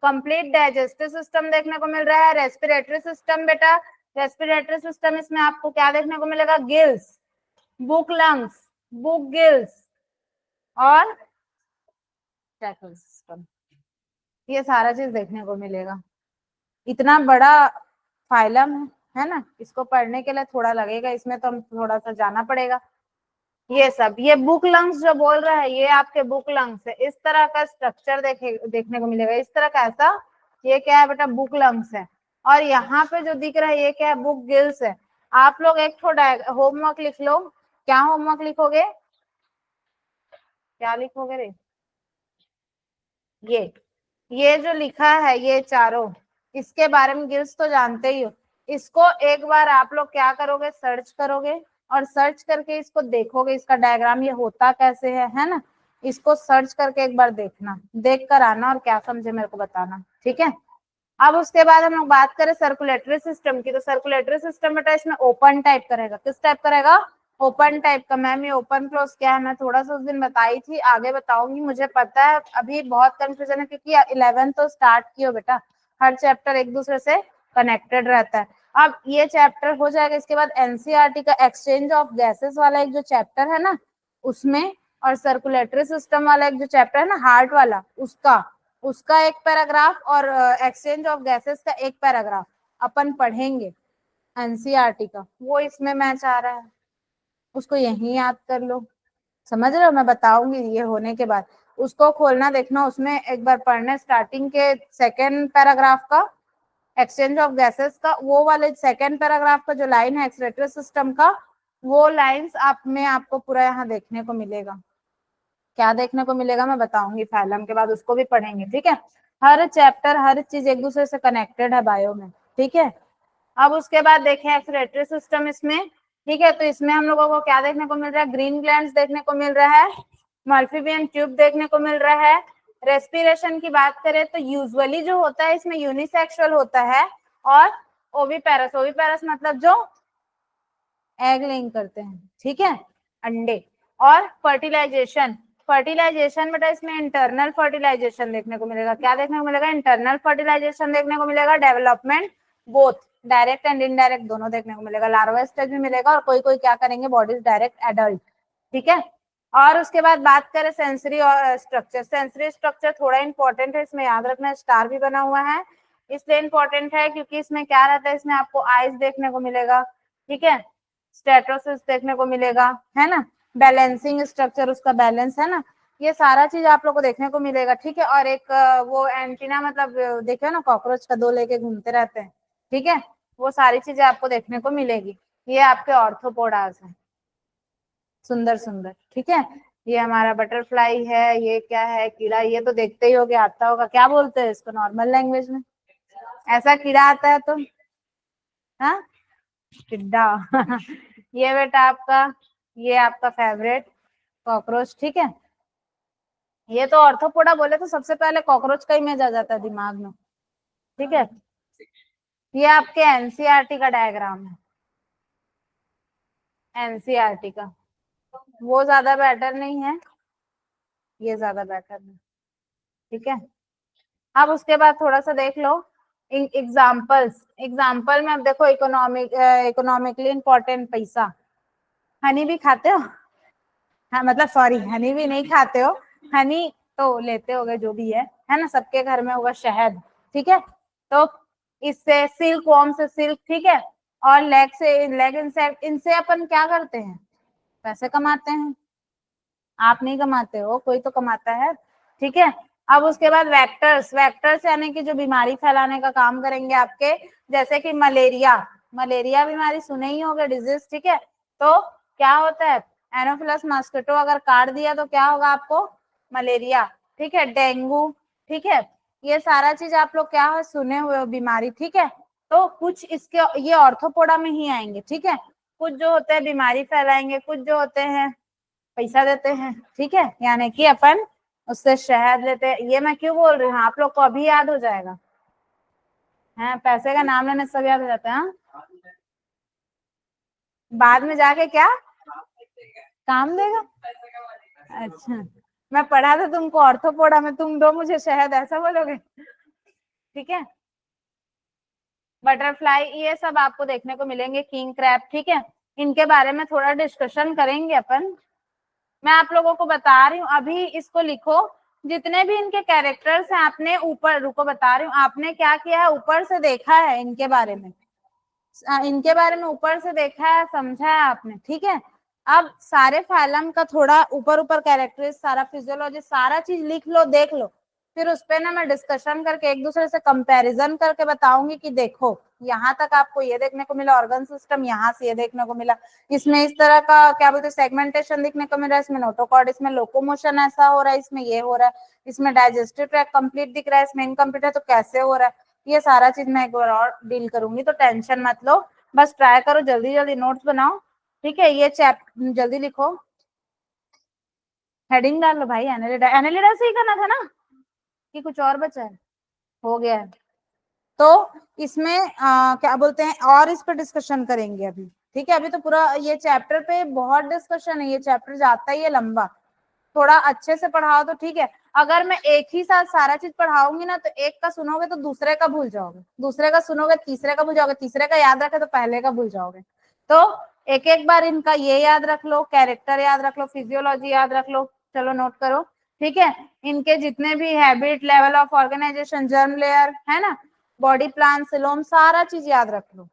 कंप्लीट डाइजेस्टिव सिस्टम देखने को मिल रहा है। रेस्पिरेटरी सिस्टम बेटा, रेस्पिरेटरी सिस्टम इसमें आपको क्या देखने को मिलेगा, gills, book lungs, book gills और ट्रैकियल सिस्टम, ये सारा चीज देखने को मिलेगा। इतना बड़ा फाइलम है ना, इसको पढ़ने के लिए थोड़ा लगेगा, इसमें तो हम थोड़ा सा जाना पड़ेगा। ये सब, ये बुक लंग्स जो बोल रहा है ये आपके बुक लंग्स है। इस तरह का स्ट्रक्चर देखने को मिलेगा, इस तरह का ऐसा। ये क्या है बेटा, बुक लंग्स है। और यहाँ पे जो दिख रहा है ये क्या है, बुक गिल्स है। आप लोग एक थोड़ा होमवर्क लिख लो। क्या होमवर्क लिखोगे, क्या लिखोगे रे, ये जो लिखा है ये चारों, इसके बारे में गिल्स तो जानते ही हो। इसको एक बार आप लोग क्या करोगे, सर्च करोगे और सर्च करके इसको देखोगे, इसका डायग्राम ये होता कैसे है ना। इसको सर्च करके एक बार देखना, देख कर आना और क्या समझे मेरे को बताना। ठीक है, अब उसके बाद हम लोग बात करें सर्कुलेटरी सिस्टम की। तो सर्कुलेटरी सिस्टम बेटा इसमें ओपन टाइप करेगा, किस टाइप करेगा, ओपन टाइप का। मैम ये ओपन क्लोज क्या है, मैं थोड़ा सा उस दिन बताई थी, आगे बताऊंगी, मुझे पता है अभी बहुत कंफ्यूजन है क्योंकि 11 तो स्टार्ट किया बेटा, हर चैप्टर एक दूसरे से कनेक्टेड रहता है। अब ये चैप्टर हो जाएगा, इसके बाद एनसीईआरटी का एक्सचेंज ऑफ गैसेस वाला एक जो चैप्टर है ना उसमें, और सर्कुलेटरी सिस्टम वाला एक जो चैप्टर है ना हार्ट वाला, उसका एक पैराग्राफ और एक्सचेंज ऑफ गैसेस का एक पैराग्राफ अपन पढ़ेंगे एनसीईआरटी का, वो इसमें मैच आ रहा है, उसको यहीं याद कर लो। समझ रहे हो, मैं बताऊंगी ये होने के बाद, उसको खोलना देखना, उसमें एक बार पढ़ने स्टार्टिंग के सेकेंड पैराग्राफ का एक्सचेंज ऑफ गैसेस का, वो वाले सेकेंड पैराग्राफ का जो लाइन है एक्सक्रेटरी सिस्टम का, वो लाइंस आप में आपको पूरा यहाँ देखने को मिलेगा। क्या देखने को मिलेगा मैं बताऊंगी फाइलम के बाद, उसको भी पढ़ेंगे। ठीक है, हर चैप्टर हर चीज एक दूसरे से कनेक्टेड है बायो में। ठीक है, अब उसके बाद देखें एक्सक्रेटरी सिस्टम इसमें। ठीक है, तो इसमें हम लोगों को क्या देखने को मिल रहा है, ग्रीन ग्लैंड्स देखने को मिल रहा है, मल्फीबियन ट्यूब देखने को मिल रहा है। रेस्पिरेशन की बात करें तो यूजुअली जो होता है इसमें यूनिसेक्सुअल होता है, और ओविपेरस, ओविपेरस मतलब जो एग लेइंग करते हैं। ठीक है, अंडे। और फर्टिलाइजेशन, फर्टिलाइजेशन बेटा इसमें इंटरनल फर्टिलाइजेशन देखने को मिलेगा। क्या देखने को मिलेगा, इंटरनल फर्टिलाइजेशन देखने को मिलेगा। Development both direct and indirect दोनों देखने को मिलेगा। लार्वा स्टेज में मिलेगा और कोई कोई क्या करेंगे बॉडीज डायरेक्ट एडल्ट। ठीक है, और उसके बाद बात करें सेंसरी और स्ट्रक्चर, सेंसरी स्ट्रक्चर थोड़ा इंपॉर्टेंट है, इसमें याद रखना स्टार भी बना हुआ है, इसलिए इंपॉर्टेंट है क्योंकि इसमें क्या रहता है, इसमें आपको आइज देखने को मिलेगा। ठीक है, स्टेटोसिस देखने को मिलेगा, है ना, बैलेंसिंग स्ट्रक्चर उसका बैलेंस है ना, ये सारा चीज आप लोग को देखने को मिलेगा। ठीक है, और एक वो एंटीना मतलब देखो ना कॉकरोच का दो लेके घूमते रहते हैं। ठीक है, वो सारी चीजें आपको देखने को मिलेगी। ये आपके ऑर्थोपोडास है, सुंदर सुंदर। ठीक है, ये हमारा बटरफ्लाई है, ये क्या है, कीड़ा, ये तो देखते ही होगे, आता होगा, क्या बोलते हैं इसको नॉर्मल लैंग्वेज में, ऐसा कीड़ा आता है तो, हाँ टिड्डा ये बेटा आपका, ये आपका फेवरेट कॉकरोच। ठीक है, ये तो ऑर्थोपोडा बोले तो सबसे पहले कॉकरोच का इमेज आ जाता है दिमाग में। ठीक है, ये आपके एनसीईआरटी का डायग्राम है, एनसीईआरटी का, वो ज्यादा बेटर नहीं है, ये ज्यादा बेटर है। ठीक है, अब उसके बाद थोड़ा सा देख लो, एग्जाम्पल में अब देखो, इकोनॉमिकली इम्पोर्टेंट पैसा, हनी भी खाते हो? हाँ मतलब सॉरी, हनी भी नहीं खाते हो, हनी तो लेते होगे जो भी है ना, सबके घर में होगा शहद, ठीक है। तो इससे सिल्क वॉर्म से सिल्क, ठीक है। और लेग इंसेक्ट, इनसे अपन क्या करते हैं, पैसे कमाते हैं। आप नहीं कमाते हो, कोई तो कमाता है, ठीक है। अब उसके बाद वेक्टर्स, वेक्टर्स यानी कि जो बीमारी फैलाने का काम करेंगे आपके, जैसे कि मलेरिया, मलेरिया बीमारी सुने ही होंगे, डिजीज, ठीक है। तो क्या होता है, एनोफिलस मॉस्किटो अगर काट दिया तो क्या होगा आपको, मलेरिया, ठीक है। डेंगू, ठीक है। ये सारा चीज आप लोग क्या है, सुने हुए हो बीमारी, ठीक है। तो कुछ इसके ये ऑर्थोपोडा में ही आएंगे, ठीक है। कुछ जो होते हैं बीमारी फैलाएंगे, कुछ जो होते हैं पैसा देते हैं, ठीक है। यानी कि अपन उससे शहद लेते हैं। ये मैं क्यों बोल रही हूँ, आप लोग को अभी याद हो जाएगा है, पैसे का नाम लेने सब याद हो जाता है। बाद में जाके क्या काम देगा? अच्छा, मैं पढ़ा था तुमको ऑर्थोपोडा में, तुम दो मुझे शहद, ऐसा बोलोगे? ठीक है। बटरफ्लाई, ये सब आपको देखने को मिलेंगे, किंग क्रैब, ठीक है। इनके बारे में थोड़ा डिस्कशन करेंगे अपन। मैं आप लोगों को बता रही हूँ, अभी इसको लिखो, जितने भी इनके कैरेक्टर्स हैं आपने ऊपर, रुको बता रही हूँ, आपने क्या किया है, ऊपर से देखा है इनके बारे में, इनके बारे में ऊपर से देखा है, समझा है आपने, ठीक है। अब सारे फाइलम का थोड़ा ऊपर ऊपर कैरेक्टरिस्ट, सारा फिजियोलॉजी, सारा चीज लिख लो, देख लो, फिर उस पे ना मैं डिस्कशन करके एक दूसरे से कंपैरिजन करके बताऊंगी कि देखो यहाँ तक आपको ये देखने को मिला, ऑर्गन सिस्टम यहाँ से ये देखने को मिला, इसमें इस तरह का क्या बोलते हैं सेगमेंटेशन दिखने को मिल रहा है, इसमें नोटोकॉर्ड, इसमें लोकोमोशन ऐसा हो रहा है, इसमें ये हो रहा है, इसमें डाइजेस्टिव ट्रैक्ट कंप्लीट दिख रहा है, इसमें इनकम्प्लीट है, तो कैसे हो रहा है, ये सारा चीज मैं एक बार और डील करूंगी, तो टेंशन मत लो, बस ट्राई करो, जल्दी जल्दी नोट्स बनाओ, ठीक है। ये चैप्टर जल्दी लिखो, हेडिंग डाल लो भाई, एनालिडा, एनालिडा से ही करना था ना, कि कुछ और बचा है? हो गया है। तो इसमें क्या बोलते हैं, और इस पर डिस्कशन करेंगे अभी, ठीक है। अभी तो पूरा ये चैप्टर पे बहुत डिस्कशन है, ये चैप्टर जाता ही है लंबा, थोड़ा अच्छे से पढ़ाओ तो ठीक है। अगर मैं एक ही साथ सारा चीज पढ़ाऊंगी ना, तो एक का सुनोगे तो दूसरे का भूल जाओगे, दूसरे का सुनोगे तीसरे का भूल जाओगे, तीसरे का याद रखे तो पहले का भूल जाओगे। तो एक एक बार इनका ये याद रख लो, कैरेक्टर याद रख लो, फिजियोलॉजी याद रख लो, चलो नोट करो, ठीक है। इनके जितने भी habit, level of organisation, germ layer है ना, बॉडी प्लान, सिलोम, सारा चीज याद रख लो,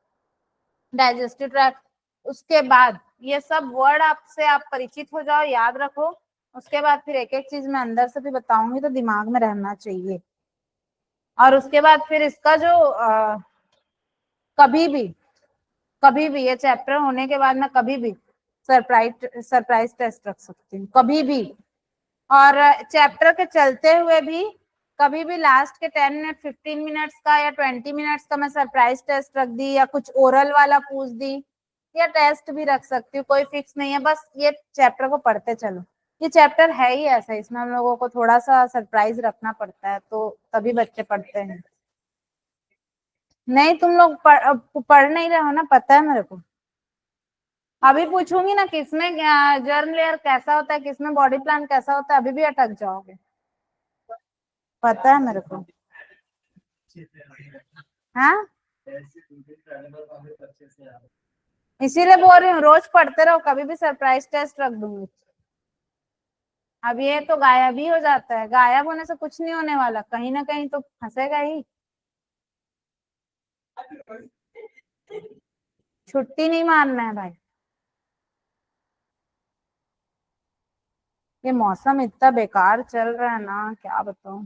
डाइजेस्टिव ट्रैक्ट। उसके बाद ये सब वर्ड आपसे आप परिचित हो जाओ, याद रखो, उसके बाद फिर एक एक चीज मैं अंदर से भी बताऊंगी, तो दिमाग में रहना चाहिए। और उसके बाद फिर इसका जो कभी भी, कभी भी ये चैप्टर होने के बाद मैं कभी भी सरप्राइज टेस्ट रख सकती हूँ, कभी भी। और चैप्टर के चलते हुए भी कभी भी लास्ट के 10 मिनट, 15 मिनट्स का या 20 मिनट्स का मैं सरप्राइज टेस्ट रख दी, या कुछ ओरल वाला पूछ दी, या टेस्ट भी रख सकती हूँ, कोई फिक्स नहीं है, बस ये चैप्टर को पढ़ते चलो। ये चैप्टर है ही ऐसा, इसमें हम लोगों को थोड़ा सा सरप्राइज रखना पड़ता है, तो तभी बच्चे पढ़ते हैं। नहीं तुम लोग पढ़ नहीं रहे हो ना, पता है मेरे को। अभी पूछूंगी ना किसमें जर्म लेयर कैसा होता है, किसमें बॉडी प्लान कैसा होता है, अभी भी अटक जाओगे, पता है मेरे को। हाँ, इसीलिए बोल रही हूँ, रोज पढ़ते रहो, कभी भी सरप्राइज टेस्ट रख दूंगी। अब ये तो गायब ही हो जाता है, गायब होने से कुछ नहीं होने वाला, कहीं ना कहीं तो फंसेगा ही, छुट्टी नहीं मारना है भाई। ये मौसम इतना बेकार चल रहा है ना, क्या बताऊं।